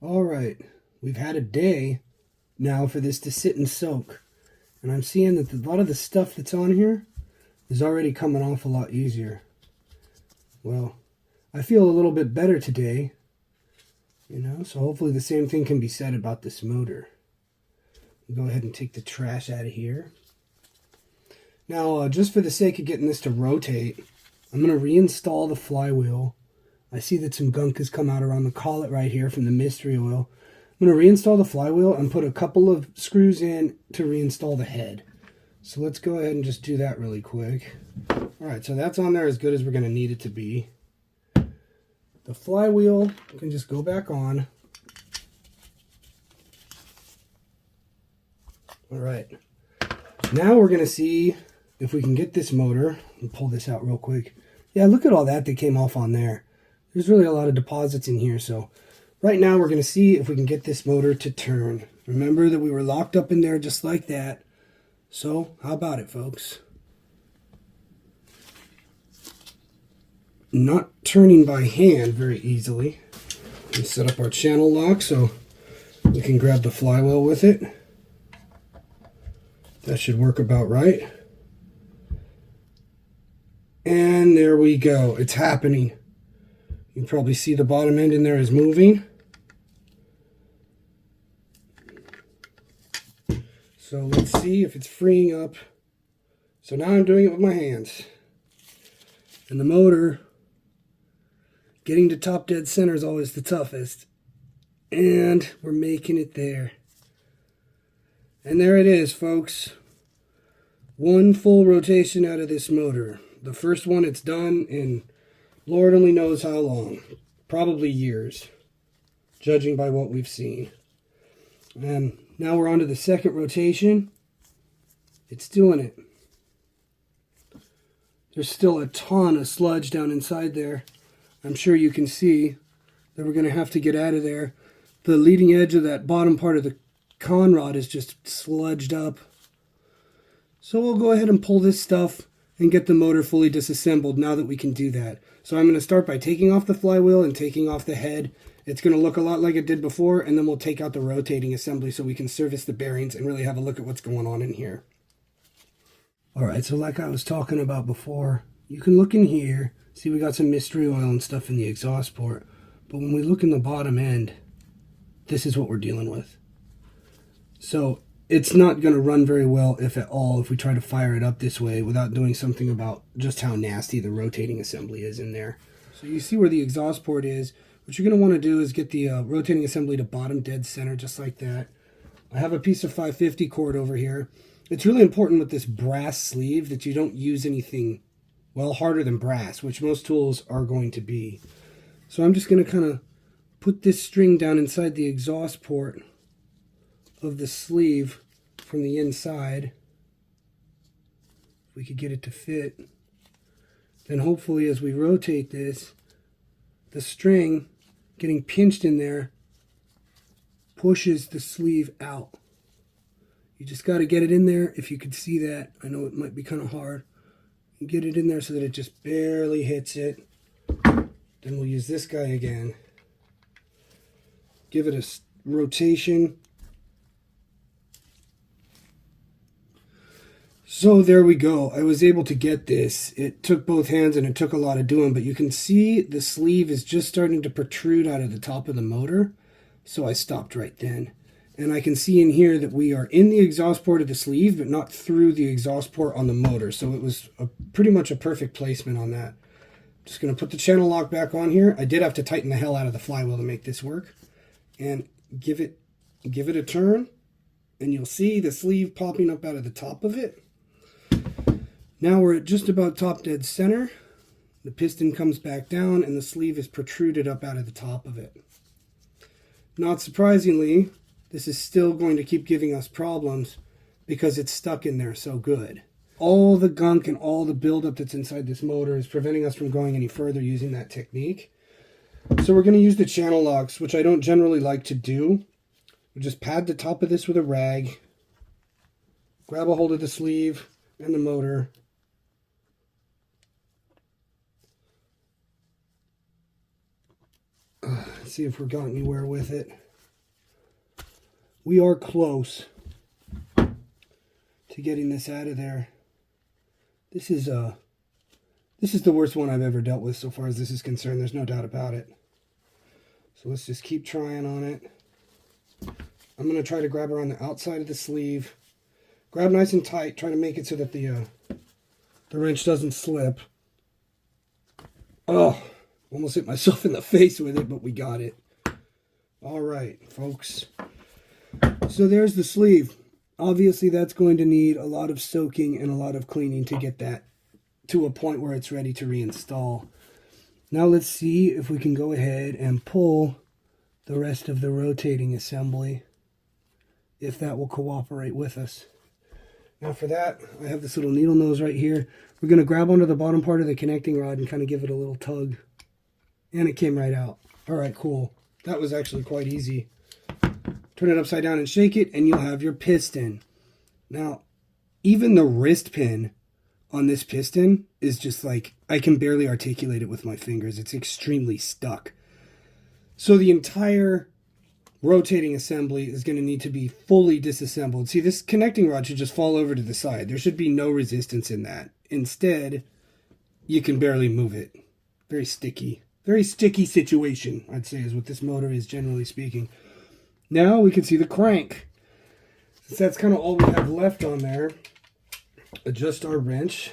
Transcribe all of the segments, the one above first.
All right, we've had a day now for this to sit and soak. And I'm seeing that a lot of the stuff that's on here is already coming off a lot easier. Well, I feel a little bit better today, so hopefully the same thing can be said about this motor. I'll go ahead and take the trash out of here. Now, just for the sake of getting this to rotate, I'm going to reinstall the flywheel. I see that some gunk has come out around the collet right here from the mystery oil. I'm going to reinstall the flywheel and put a couple of screws in to reinstall the head. So let's go ahead and just do that really quick. Alright, so that's on there as good as we're going to need it to be. The flywheel can just go back on. Alright, now we're going to see if we can get this motor, and pull this out real quick. Yeah, look at all that came off on there. There's really a lot of deposits in here, so right now we're going to see if we can get this motor to turn. Remember that we were locked up in there just like that. So, how about it, folks? Not turning by hand very easily. We set up our channel lock so we can grab the flywheel with it. That should work about right. And there we go. It's happening. You can probably see the bottom end in there is moving. So let's see if it's freeing up. So now I'm doing it with my hands. And the motor, getting to top dead center is always the toughest. And we're making it there. And there it is, folks. One full rotation out of this motor. The first one it's done in Lord only knows how long. Probably years, judging by what we've seen. And now we're on to the second rotation. It's doing it. There's still a ton of sludge down inside there. I'm sure you can see that we're going to have to get out of there. The leading edge of that bottom part of the con rod is just sludged up. So we'll go ahead and pull this stuff and get the motor fully disassembled now that we can do that. So I'm going to start by taking off the flywheel and taking off the head. It's going to look a lot like it did before, and then we'll take out the rotating assembly so we can service the bearings and really have a look at what's going on in here. Alright, so like I was talking about before, you can look in here, see we got some mystery oil and stuff in the exhaust port, but when we look in the bottom end, this is what we're dealing with. So it's not going to run very well, if at all, if we try to fire it up this way without doing something about just how nasty the rotating assembly is in there. So you see where the exhaust port is. What you're going to want to do is get the rotating assembly to bottom dead center, just like that. I have a piece of 550 cord over here. It's really important with this brass sleeve that you don't use anything, well, harder than brass, which most tools are going to be. So I'm just going to kind of put this string down inside the exhaust port of the sleeve from the inside. If we could get it to fit, then hopefully as we rotate this, the string getting pinched in there pushes the sleeve out. You just got to get it in there. If you could see that, I know it might be kind of hard. You get it in there so that it just barely hits it. Then we'll use this guy again. Give it a rotation. So there we go. I was able to get this. It took both hands and it took a lot of doing, but you can see the sleeve is just starting to protrude out of the top of the motor. So I stopped right then. And I can see in here that we are in the exhaust port of the sleeve, but not through the exhaust port on the motor. So it was pretty much a perfect placement on that. Just going to put the channel lock back on here. I did have to tighten the hell out of the flywheel to make this work. And give it a turn. And you'll see the sleeve popping up out of the top of it. Now we're at just about top dead center. The piston comes back down and the sleeve is protruded up out of the top of it. Not surprisingly, this is still going to keep giving us problems because it's stuck in there so good. All the gunk and all the buildup that's inside this motor is preventing us from going any further using that technique. So we're going to use the channel locks, which I don't generally like to do. We'll just pad the top of this with a rag, grab a hold of the sleeve and the motor, see if we're got anywhere with it. we are close to getting this out of there. This is the worst one I've ever dealt with so far as this is concerned. There's no doubt about it. So let's just keep trying on it. I'm going to try to grab around the outside of the sleeve. Grab nice and tight. Try to make it so that the wrench doesn't slip. Oh, almost hit myself in the face with it, but we got it. All right, folks. So there's the sleeve. Obviously, that's going to need a lot of soaking and a lot of cleaning to get that to a point where it's ready to reinstall. Now let's see if we can go ahead and pull the rest of the rotating assembly, if that will cooperate with us. Now for that, I have this little needle nose right here. We're going to grab onto the bottom part of the connecting rod and kind of give it a little tug. And it came right out. All right, cool. That was actually quite easy. Turn it upside down and shake it, and you'll have your piston. Now, even the wrist pin on this piston is just like, I can barely articulate it with my fingers. It's extremely stuck. So the entire rotating assembly is going to need to be fully disassembled. See, this connecting rod should just fall over to the side. There should be no resistance in that. Instead, you can barely move it. Very sticky. Very sticky situation, I'd say, is what this motor is, generally speaking. Now we can see the crank. Since that's kind of all we have left on there, adjust our wrench.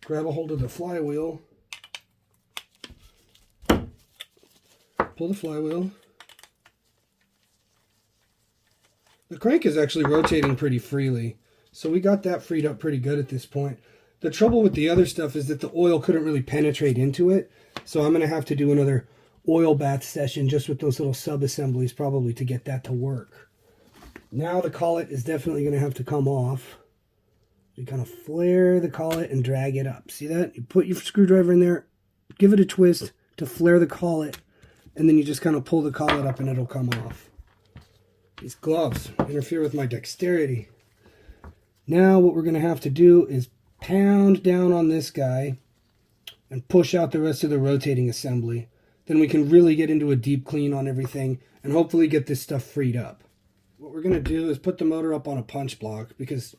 Grab a hold of the flywheel. Pull the flywheel. The crank is actually rotating pretty freely, so we got that freed up pretty good at this point. The trouble with the other stuff is that the oil couldn't really penetrate into it, so I'm going to have to do another oil bath session just with those little sub-assemblies probably to get that to work. Now the collet is definitely going to have to come off. You kind of flare the collet and drag it up. See that? You put your screwdriver in there, give it a twist to flare the collet, and then you just kind of pull the collet up and it'll come off. These gloves interfere with my dexterity. Now what we're going to have to do is pound down on this guy and push out the rest of the rotating assembly. Then we can really get into a deep clean on everything and hopefully get this stuff freed up. What we're going to do is put the motor up on a punch block, because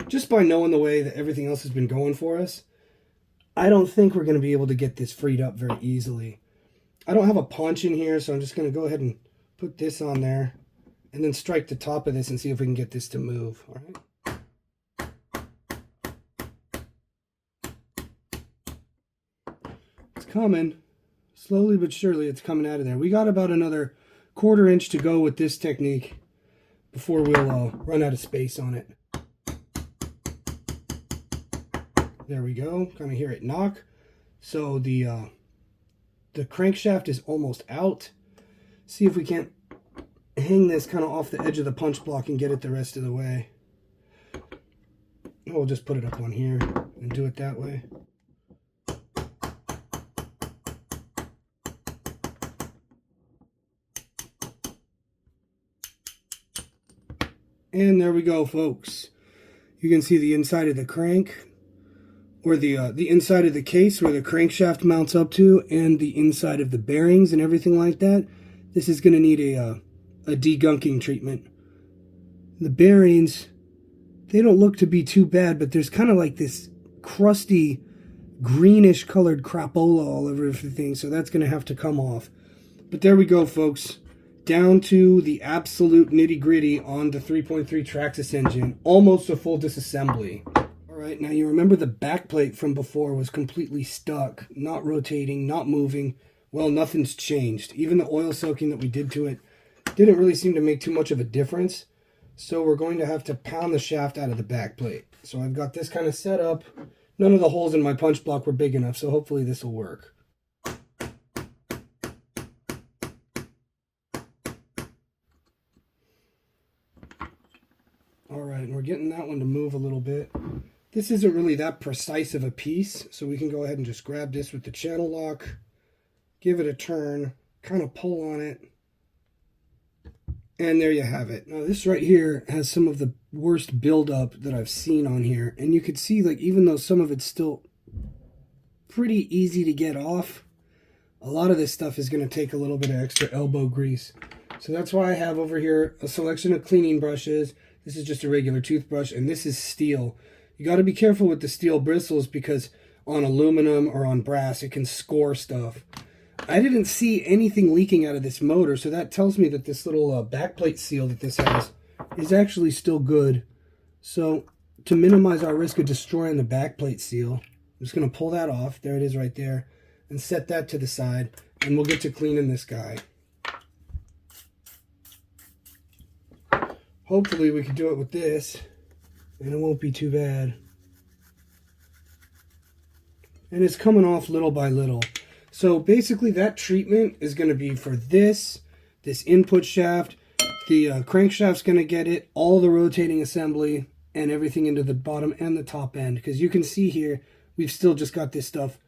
just by knowing the way that everything else has been going for us, I don't think we're going to be able to get this freed up very easily. I don't have a punch in here, so I'm just going to go ahead and put this on there and then strike the top of this and see if we can get this to move. All right. It's coming. Slowly but surely it's coming out of there. We got about another 1/4 inch to go with this technique before we'll run out of space on it. There we go. Kind of hear it knock. So the crankshaft is almost out. See if we can't hang this kind of off the edge of the punch block and get it the rest of the way. We'll just put it up on here and do it that way. And there we go, folks. You can see the inside of the crank, or the inside of the case where the crankshaft mounts up to, and the inside of the bearings and everything like that. This is going to need a degunking treatment. The bearings, they don't look to be too bad, but there's kind of like this crusty, greenish colored crapola all over everything, so that's going to have to come off. But there we go, folks. Down to the absolute nitty-gritty on the 3.3 Traxxas engine. Almost a full disassembly. Alright, now you remember the backplate from before was completely stuck, not rotating, not moving. Well, nothing's changed. Even the oil soaking that we did to it didn't really seem to make too much of a difference. So we're going to have to pound the shaft out of the backplate. So I've got this kind of set up. None of the holes in my punch block were big enough, so hopefully this will work. Alright, and we're getting that one to move a little bit. This isn't really that precise of a piece, so we can go ahead and just grab this with the channel lock, give it a turn, kind of pull on it, and there you have it. Now this right here has some of the worst buildup that I've seen on here, and you could see, like, even though some of it's still pretty easy to get off, a lot of this stuff is going to take a little bit of extra elbow grease. So that's why I have over here a selection of cleaning brushes. This is just a regular toothbrush, and this is steel. You got to be careful with the steel bristles because on aluminum or on brass, it can score stuff. I didn't see anything leaking out of this motor, so that tells me that this little backplate seal that this has is actually still good. So to minimize our risk of destroying the backplate seal, I'm just going to pull that off. There it is right there. And set that to the side, and we'll get to cleaning this guy. Hopefully we can do it with this, and it won't be too bad. And it's coming off little by little. So basically that treatment is going to be for this input shaft. The crankshaft's going to get it, all the rotating assembly, and everything into the bottom and the top end. Because you can see here, we've still just got this stuff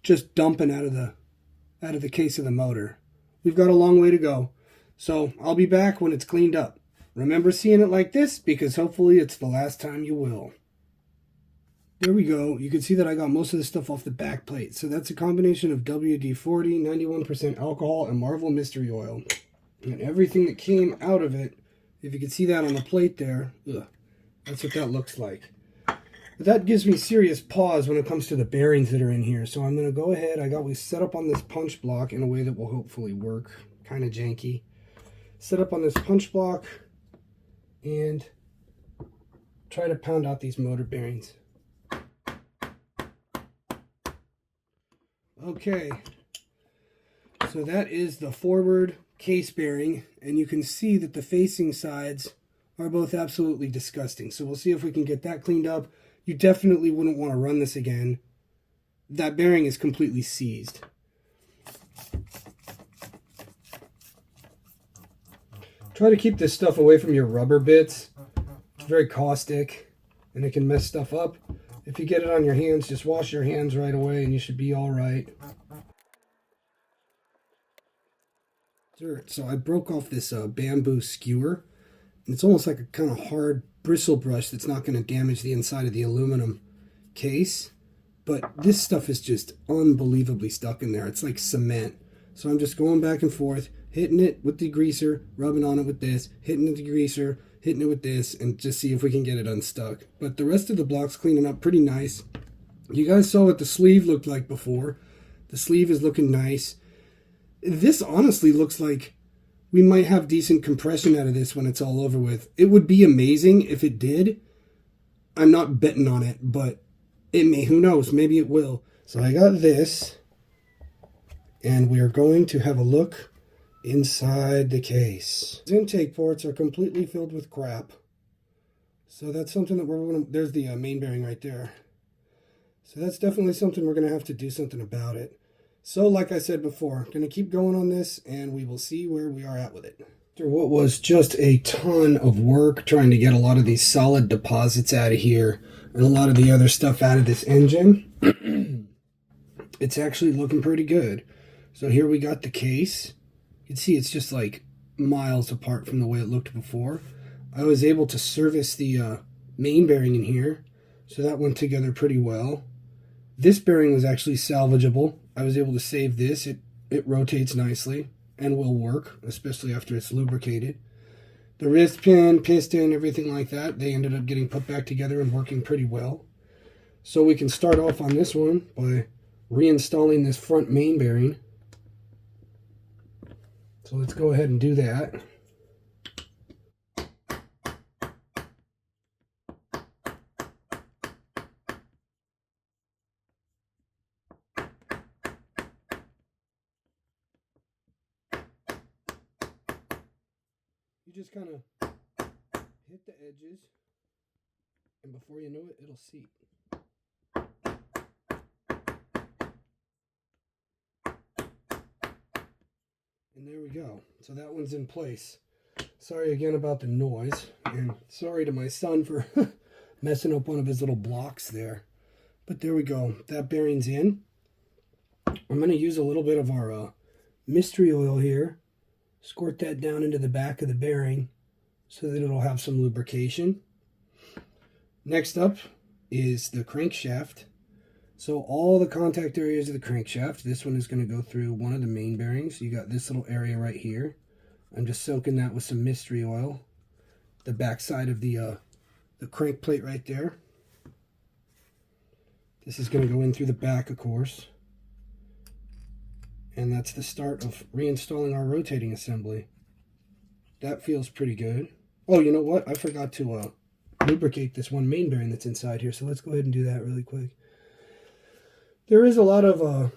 just dumping out of the case of the motor. We've got a long way to go. So I'll be back when it's cleaned up. Remember seeing it like this, because hopefully it's the last time you will. There we go. You can see that I got most of the stuff off the back plate. So that's a combination of WD-40, 91% alcohol, and Marvel Mystery Oil. And everything that came out of it, if you can see that on the plate there, that's what that looks like. But that gives me serious pause when it comes to the bearings that are in here. So I'm going to go ahead. We set up on this punch block in a way that will hopefully work. Kind of janky. Set up on this punch block and try to pound out these motor bearings. Okay, so that is the forward case bearing, and you can see that the facing sides are both absolutely disgusting. So we'll see if we can get that cleaned up. You definitely wouldn't want to run this again. That bearing is completely seized. Try to keep this stuff away from your rubber bits. It's very caustic and it can mess stuff up. If you get it on your hands, just wash your hands right away and you should be all right. So I broke off this bamboo skewer. And it's almost like a kind of hard bristle brush that's not going to damage the inside of the aluminum case. But this stuff is just unbelievably stuck in there. It's like cement. So I'm just going back and forth, hitting it with the greaser, rubbing on it with this, hitting it with the greaser, hitting it with this, and just see if we can get it unstuck. But the rest of the block's cleaning up pretty nice. You guys saw what the sleeve looked like before. The sleeve is looking nice. This honestly looks like we might have decent compression out of this when it's all over with. It would be amazing if it did. I'm not betting on it, but it may. Who knows? Maybe it will. So I got this, and we are going to have a look inside the case. These intake ports are completely filled with crap. So that's something that we're going to... There's the main bearing right there. So that's definitely something we're going to have to do something about it. So like I said before, going to keep going on this, and we will see where we are at with it. After what was just a ton of work trying to get a lot of these solid deposits out of here and a lot of the other stuff out of this engine, it's actually looking pretty good. So here we got the case. You can see it's just like miles apart from the way it looked before. I was able to service the main bearing in here, so that went together pretty well. This bearing was actually salvageable. I was able to save this. It rotates nicely and will work, especially after it's lubricated. The wrist pin, piston, everything like that, they ended up getting put back together and working pretty well. So we can start off on this one by reinstalling this front main bearing. So let's go ahead and do that. You just kind of hit the edges, and before you know it, it'll seat. And there we go. So that one's in place. Sorry again about the noise, and sorry to my son for messing up one of his little blocks there. But there we go. That bearing's in. I'm going to use a little bit of our mystery oil here. Squirt that down into the back of the bearing so that it'll have some lubrication. Next up is the crankshaft. So all the contact areas of the crankshaft, this one is going to go through one of the main bearings. You got this little area right here. I'm just soaking that with some mystery oil. The back side of the crank plate right there. This is going to go in through the back, of course. And that's the start of reinstalling our rotating assembly. That feels pretty good. Oh, you know what? I forgot to lubricate this one main bearing that's inside here, so let's go ahead and do that really quick. There is a lot of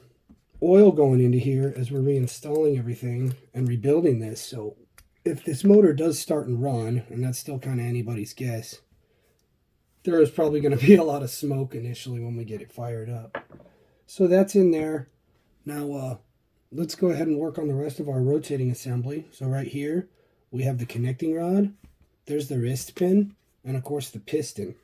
oil going into here as we're reinstalling everything and rebuilding this, so if this motor does start and run, and that's still kind of anybody's guess, there is probably going to be a lot of smoke initially when we get it fired up. So that's in there. Now, let's go ahead and work on the rest of our rotating assembly. So right here, we have the connecting rod. There's the wrist pin, and of course the piston.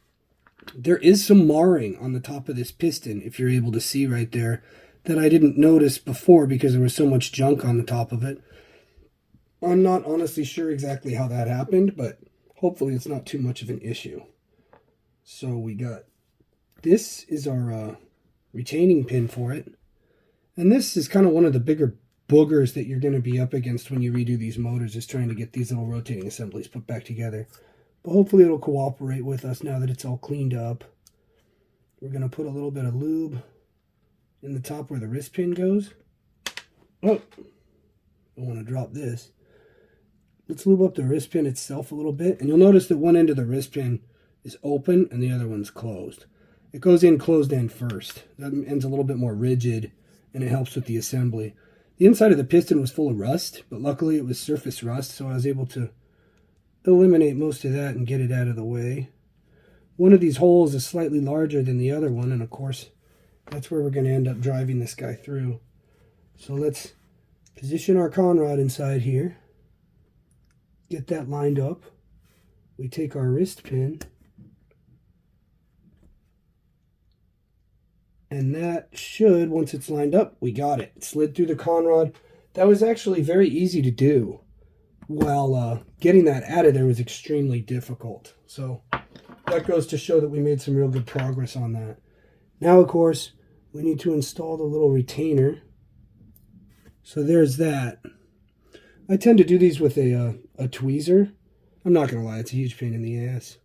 There is some marring on the top of this piston, if you're able to see right there, that I didn't notice before because there was so much junk on the top of it. I'm not honestly sure exactly how that happened, but hopefully it's not too much of an issue. So we got, this is our retaining pin for it. And this is kind of one of the bigger boogers that you're going to be up against when you redo these motors, is trying to get these little rotating assemblies put back together. But hopefully it'll cooperate with us now that it's all cleaned up. We're going to put a little bit of lube in the top where the wrist pin goes. Oh, I want to drop this. Let's lube up the wrist pin itself a little bit. And you'll notice that one end of the wrist pin is open and the other one's closed. It goes in closed end first. That end's a little bit more rigid and it helps with the assembly. The inside of the piston was full of rust, but luckily it was surface rust, so I was able to eliminate most of that and get it out of the way. One of these holes is slightly larger than the other one, and of course that's where we're going to end up driving this guy through. So let's position our con rod inside here, get that lined up. We take our wrist pin, and that should, once it's lined up, we got it. It slid through the con rod. That was actually very easy to do, while getting that out of there was extremely difficult. So that goes to show that we made some real good progress on that. Now, of course, we need to install the little retainer. So there's that. I tend to do these with a tweezer. I'm not going to lie, it's a huge pain in the ass.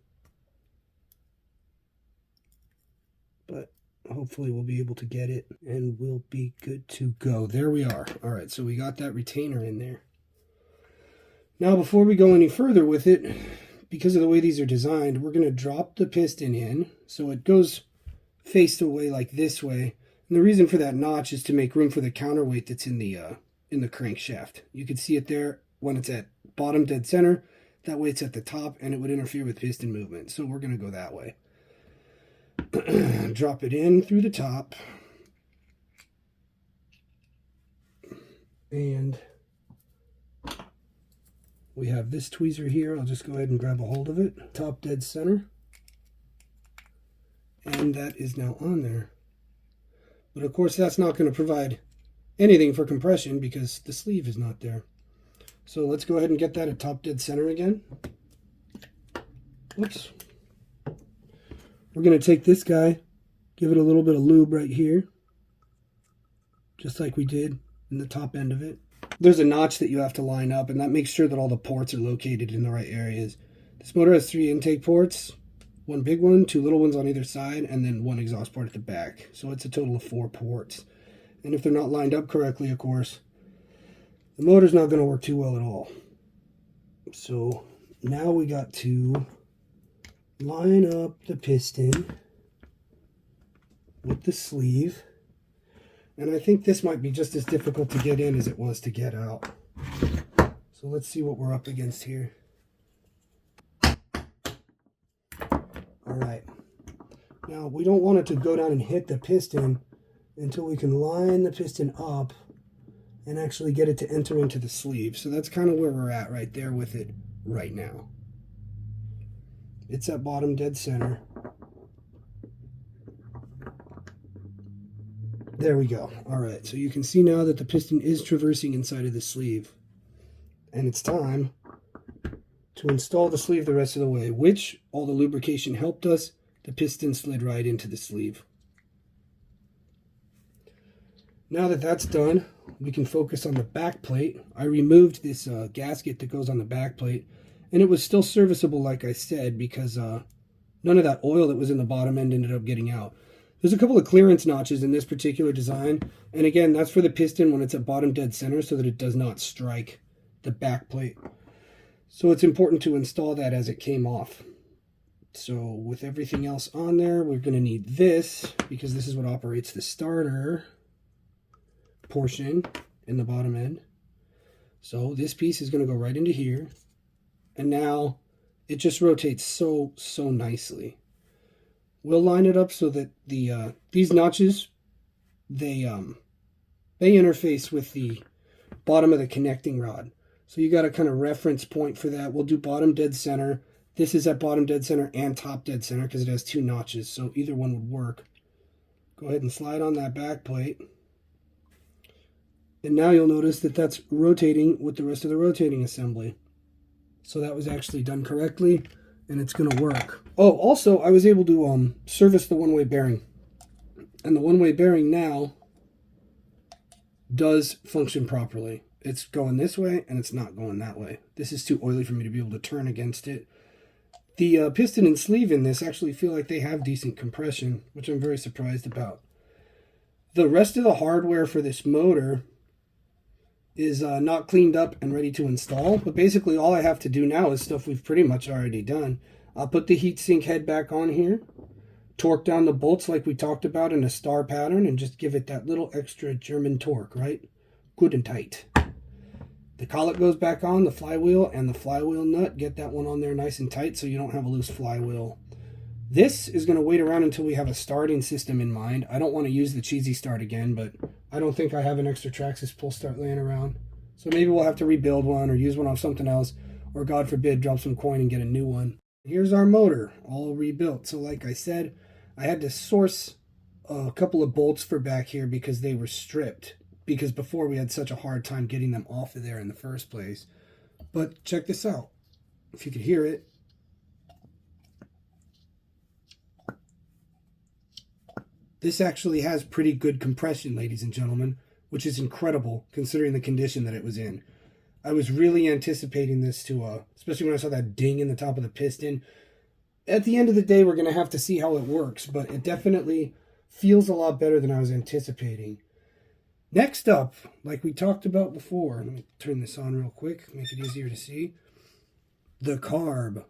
But hopefully we'll be able to get it and we'll be good to go. There we are. All right, so we got that retainer in there. Now, before we go any further with it, because of the way these are designed, we're going to drop the piston in so it goes faced away like this way. And the reason for that notch is to make room for the counterweight that's in the crankshaft. You can see it there when it's at bottom dead center. That way it's at the top and it would interfere with piston movement. So we're going to go that way. Drop it in through the top. And we have this tweezer here. I'll just go ahead and grab a hold of it. Top dead center. And that is now on there. But of course that's not going to provide anything for compression because the sleeve is not there. So let's go ahead and get that at top dead center again. Whoops. We're going to take this guy, give it a little bit of lube right here, just like we did in the top end of it. There's a notch that you have to line up, and that makes sure that all the ports are located in the right areas. This motor has 3 intake ports, one big one, 2 little ones on either side, and then 1 exhaust port at the back. So it's a total of 4 ports. And if they're not lined up correctly, of course, the motor's not going to work too well at all. So now we got to line up the piston with the sleeve. And I think this might be just as difficult to get in as it was to get out. So let's see what we're up against here. Alright. Now we don't want it to go down and hit the piston until we can line the piston up and actually get it to enter into the sleeve. So that's kind of where we're at right there with it right now. It's at bottom dead center. There we go. All right, so you can see now that the piston is traversing inside of the sleeve. And it's time to install the sleeve the rest of the way, which all the lubrication helped us. The piston slid right into the sleeve. Now that that's done, we can focus on the back plate. I removed this gasket that goes on the back plate, and it was still serviceable, like I said, because none of that oil that was in the bottom end ended up getting out. There's a couple of clearance notches in this particular design, and again, that's for the piston when it's at bottom dead center so that it does not strike the back plate. So it's important to install that as it came off. So with everything else on there, we're going to need this, because this is what operates the starter portion in the bottom end. So this piece is going to go right into here, and now it just rotates so nicely. We'll line it up so that the these notches, they interface with the bottom of the connecting rod. So you got a kind of reference point for that. We'll do bottom dead center. This is at bottom dead center and top dead center because it has 2 notches, so either one would work. Go ahead and slide on that back plate. And now you'll notice that that's rotating with the rest of the rotating assembly. So that was actually done correctly, and it's going to work. Oh, also, I was able to service the one-way bearing. And the one-way bearing now does function properly. It's going this way, and it's not going that way. This is too oily for me to be able to turn against it. The piston and sleeve in this actually feel like they have decent compression, which I'm very surprised about. The rest of the hardware for this motor is not cleaned up and ready to install, but basically all I have to do now is stuff we've pretty much already done. I'll put the heatsink head back on here, torque down the bolts like we talked about in a star pattern, and just give it that little extra German torque, right? Good and tight. The collet goes back on, the flywheel and the flywheel nut, get that one on there nice and tight so you don't have a loose flywheel. This is going to wait around until we have a starting system in mind. I don't want to use the cheesy start again, but I don't think I have an extra Traxxas pull start laying around. So maybe we'll have to rebuild one or use one off something else, or God forbid, drop some coin and get a new one. Here's our motor, all rebuilt. So like I said, I had to source a couple of bolts for back here because they were stripped, because before we had such a hard time getting them off of there in the first place. But check this out. If you could hear it. This actually has pretty good compression, ladies and gentlemen, which is incredible considering the condition that it was in. I was really anticipating this to, especially when I saw that ding in the top of the piston. At the end of the day, we're going to have to see how it works, but it definitely feels a lot better than I was anticipating. Next up, like we talked about before, let me turn this on real quick, make it easier to see. The carb.